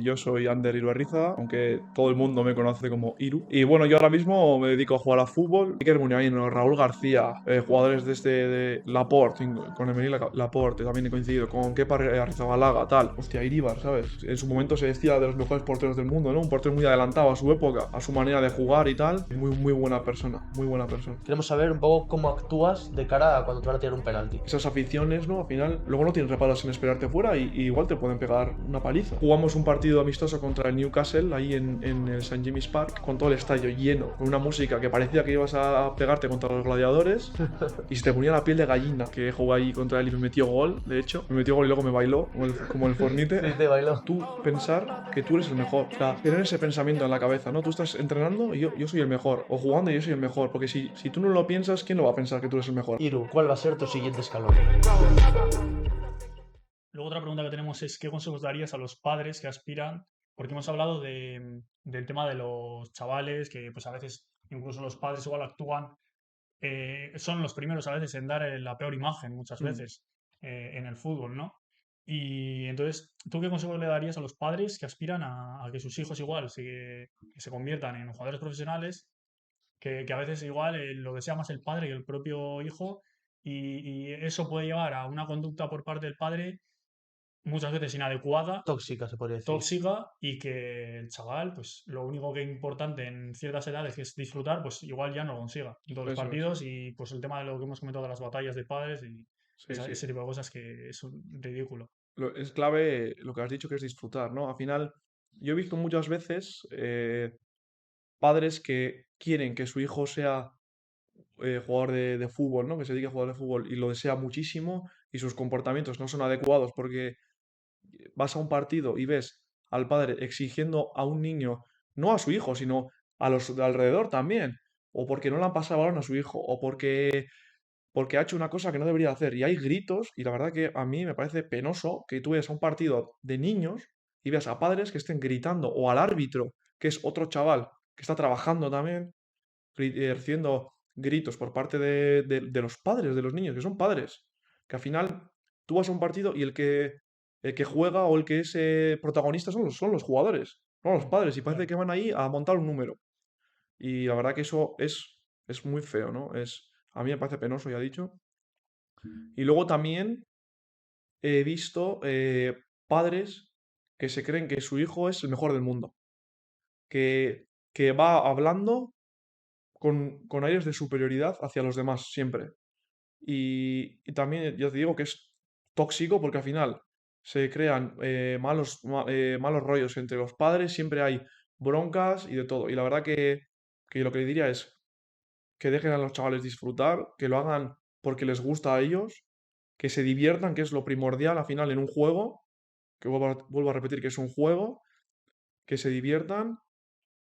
Yo soy Ander Iruarriza, aunque todo el mundo me conoce como Iru. Y bueno, yo ahora mismo me dedico a jugar a fútbol. Iker Muniain, Raúl García, jugadores desde de Laporte, con Emilio Laporte, también he coincidido, con Kepa Arrizabalaga, tal. Hostia, Iribar, ¿sabes? En su momento se decía de los mejores porteros del mundo, ¿no? Un portero muy adelantado a su época, a su manera de jugar y tal. Muy buena persona, muy buena persona. Queremos saber un poco cómo actúas de cara a cuando te van a tirar un penalti. Esas aficiones, ¿no? Al final, luego no tienes reparos en esperarte fuera y igual te pueden pegar una paliza. Jugamos un partido amistoso contra el Newcastle, ahí en el St. James's Park, con todo el estadio lleno, con una música que parecía que ibas a pegarte contra los gladiadores y se te ponía la piel de gallina. Que jugué ahí contra él y me metió gol, de hecho. Me metió gol y luego me bailó, como el Fornite. Sí, te bailó. Tú pensar que tú eres el mejor. O sea, tener ese pensamiento en la cabeza, ¿no? Tú estás entrenando y yo soy el mejor. O jugando y yo soy el mejor. Porque si tú no lo piensas, ¿quién lo va a pensar que tú eres el mejor? Iru, ¿cuál va a ser tu siguiente escalón? Luego otra pregunta que tenemos es ¿qué consejos darías a los padres que aspiran? Porque hemos hablado del tema de los chavales, que pues a veces incluso los padres igual actúan, son los primeros a veces en dar la peor imagen muchas Mm. veces en el fútbol, ¿no? Y entonces, ¿tú qué consejos le darías a los padres que aspiran a que sus hijos igual que se conviertan en jugadores profesionales, que a veces igual lo desea más el padre que el propio hijo y eso puede llevar a una conducta por parte del padre muchas veces inadecuada, Tóxica, se podría decir. tóxica y que el chaval, pues lo único que es importante en ciertas edades que es disfrutar, pues igual ya no lo consiga en todos los Eso es. partidos y pues el tema de lo que hemos comentado de las batallas de padres y Sí, sí. ese tipo de cosas que es ridículo. Es clave lo que has dicho, que es disfrutar, ¿no? Al final, yo he visto muchas veces padres que quieren que su hijo sea jugador de fútbol, ¿no? Que se dedique a jugar de fútbol y lo desea muchísimo y sus comportamientos no son adecuados porque vas a un partido y ves al padre exigiendo a un niño, no a su hijo, sino a los de alrededor también, o porque no le han pasado balón a su hijo, o porque ha hecho una cosa que no debería hacer. Y hay gritos, y la verdad que a mí me parece penoso que tú vayas a un partido de niños y veas a padres que estén gritando, o al árbitro, que es otro chaval que está trabajando también, recibiendo gritos por parte de los padres de los niños, que son padres. Que al final tú vas a un partido y el que juega o el que es protagonista son los jugadores, no los padres, y parece Claro. que van ahí a montar un número. Y la verdad que eso es muy feo, ¿no? A mí me parece penoso, ya dicho. Y luego también he visto padres que se creen que su hijo es el mejor del mundo, que va hablando con aires de superioridad hacia los demás siempre. Y también ya te digo que es tóxico porque al final se crean malos rollos entre los padres, siempre hay broncas y de todo. Y la verdad que lo que le diría es que dejen a los chavales disfrutar, que lo hagan porque les gusta a ellos, que se diviertan, que es lo primordial al final en un juego, que vuelvo a repetir que es un juego, que se diviertan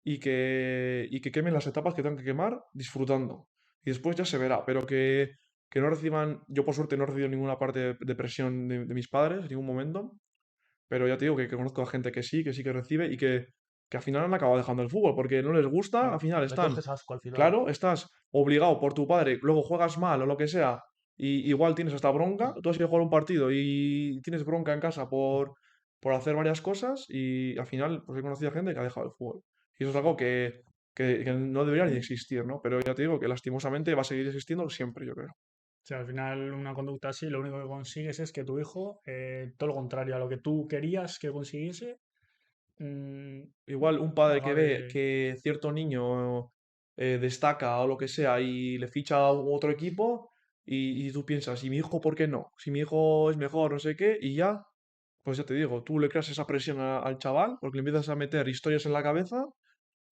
y que quemen las etapas que tengan que quemar disfrutando. Y después ya se verá, pero que no reciban, yo por suerte no he recibido ninguna parte de presión de mis padres en ningún momento, pero ya te digo que conozco a gente que sí que recibe y que al final han acabado dejando el fútbol porque no les gusta, al Claro. final Le están, coges asco al final. claro, estás obligado por tu padre, luego juegas mal o lo que sea, y igual tienes hasta bronca, tú has ido a jugar un partido y tienes bronca en casa por hacer varias cosas y al final pues he conocido a gente que ha dejado el fútbol. Y eso es algo que no debería ni existir, ¿no? Pero ya te digo que lastimosamente va a seguir existiendo siempre, yo creo. O sea, al final una conducta así, lo único que consigues es que tu hijo, todo lo contrario a lo que tú querías que consiguiese, mm, Igual un padre que ve acabe... que cierto niño destaca o lo que sea y le ficha a otro equipo y tú piensas, ¿y mi hijo por qué no? Si mi hijo es mejor, no sé qué, y ya, pues ya te digo, tú le creas esa presión al chaval porque le empiezas a meter historias en la cabeza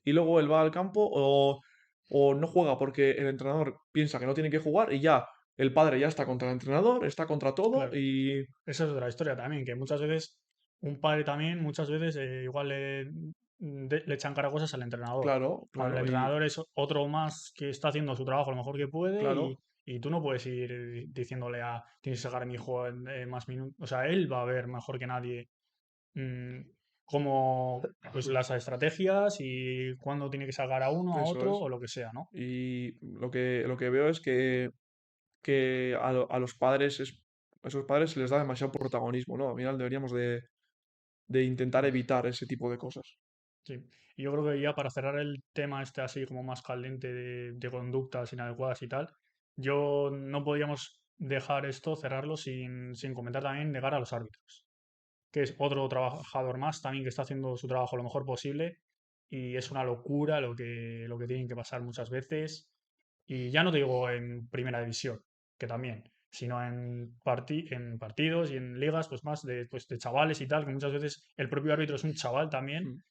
y luego él va al campo o no juega porque el entrenador piensa que no tiene que jugar y ya el padre ya está contra el entrenador, está contra todo Claro. y... Esa es otra historia también, que muchas veces un padre también, muchas veces igual le echan cara cosas al entrenador. Claro, Cuando el claro, y entrenador es otro más que está haciendo su trabajo lo mejor que puede claro, y tú no puedes ir diciéndole a tienes que sacar a mi hijo en más minutos. O sea, él va a ver mejor que nadie mm, cómo pues las estrategias y cuándo tiene que sacar a uno, a eso otro es. o lo que sea, ¿no? Y lo que veo es que a los padres, a esos padres se les da demasiado protagonismo, ¿no? Al final deberíamos de intentar evitar ese tipo de cosas. Sí. Y yo creo que ya para cerrar el tema este así como más caliente de conductas inadecuadas y tal, yo no podíamos dejar esto, cerrarlo sin comentar también negar a los árbitros, que es otro trabajador más también que está haciendo su trabajo lo mejor posible y es una locura lo que tienen que pasar muchas veces. Y ya no te digo en primera división, que también, sino en partidos y en ligas, pues más de chavales y tal, que muchas veces el propio árbitro es un chaval también Mm.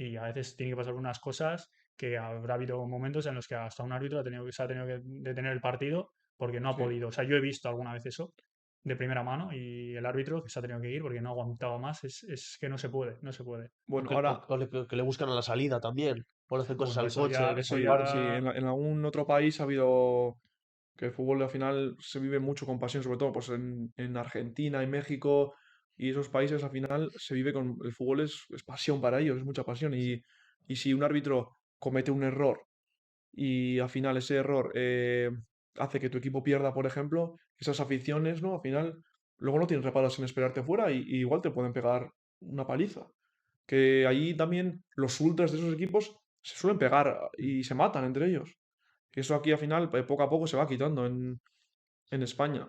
y a veces tiene que pasar unas cosas que habrá habido momentos en los que hasta un árbitro se ha tenido que detener el partido porque no ha Sí. podido. O sea, yo he visto alguna vez eso de primera mano y el árbitro que se ha tenido que ir porque no aguantaba más, es que no se puede, no se puede. Bueno, ahora, Que le buscan a la salida también. Por hacer cosas Bueno, al coche, que eso se sí, pare. sí, ya, en algún otro país ha habido que el fútbol al final se vive mucho con pasión, sobre todo pues en Argentina, en México y esos países al final se vive con el fútbol es pasión para ellos, es mucha pasión y si un árbitro comete un error y al final ese error hace que tu equipo pierda, por ejemplo, esas aficiones, ¿no? Al final luego no tienen reparos en esperarte fuera y igual te pueden pegar una paliza. Que ahí también los ultras de esos equipos se suelen pegar y se matan entre ellos. Que eso aquí al final, poco a poco se va quitando en España.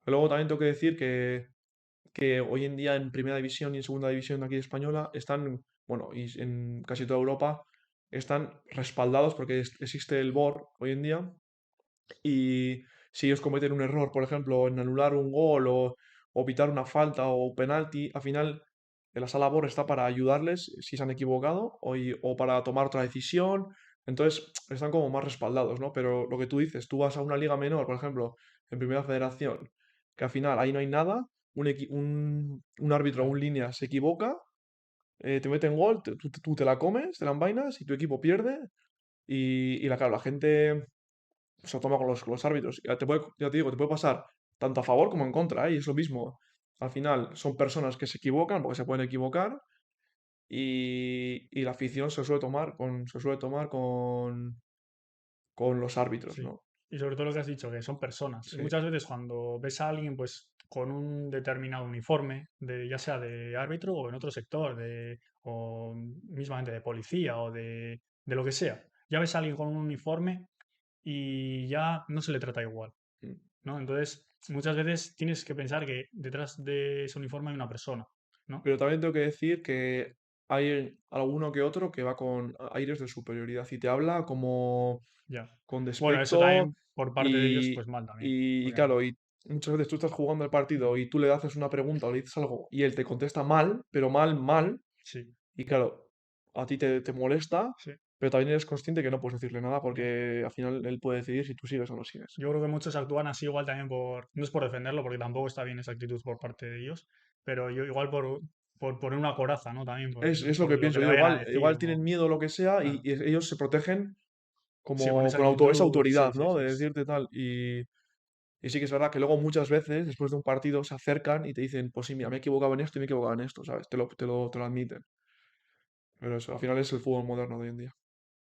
Luego también tengo que decir que hoy en día en Primera División y en Segunda División aquí española están, bueno, y en casi toda Europa están respaldados porque existe el VAR hoy en día y si ellos cometen un error, por ejemplo, en anular un gol o pitar una falta o penalti, al final la sala VAR está para ayudarles si se han equivocado o para tomar otra decisión. Entonces están como más respaldados, ¿no? Pero lo que tú dices, tú vas a una liga menor, por ejemplo, en Primera Federación, que al final ahí no hay nada, un árbitro o claro, un línea se equivoca, te meten gol, tú te la comes, te la envainas y tu equipo pierde. Claro, la gente se lo toma con los árbitros. Ya te digo, te puede pasar tanto a favor como en contra, ¿eh? Y es lo mismo. Al final son personas que se equivocan, porque se pueden equivocar, y la afición se suele tomar con los árbitros, sí. ¿no? Y sobre todo lo que has dicho, que son personas. Y Sí. muchas veces cuando ves a alguien, pues con un determinado uniforme, ya sea de árbitro o en otro sector, o mismamente de policía o de lo que sea, ya ves a alguien con un uniforme y ya no se le trata igual, Mm. ¿no? Entonces, muchas veces tienes que pensar que detrás de ese uniforme hay una persona, ¿no? Pero también tengo que decir que hay alguno que otro que va con aires de superioridad y te habla como Ya. con Bueno, eso despecto también por parte de ellos, y, pues mal también. y Porque no. claro, y muchas veces tú estás jugando el partido y tú le haces una pregunta o le dices algo y él te contesta mal, pero mal, mal, Sí, y claro, a ti te molesta, sí, pero también eres consciente que no puedes decirle nada ya. porque al final él puede decidir si tú sigues o no sigues. Yo creo que muchos actúan así igual también no es por defenderlo, porque tampoco está bien esa actitud por parte de ellos, pero yo igual por poner una coraza, ¿no? También Es lo por que lo que pienso le yo, vayan a igual, decir, igual tienen miedo o lo que sea claro. y ellos se protegen Sí, con como esa con esa actitud, sí, autoridad, sí, ¿no? sí. De decirte tal. Y sí que es verdad que luego muchas veces, después de un partido, se acercan y te dicen, pues sí, mira, me he equivocado en esto y me he equivocado en esto, ¿sabes? Te lo admiten. Pero eso, al final es el fútbol moderno de hoy en día.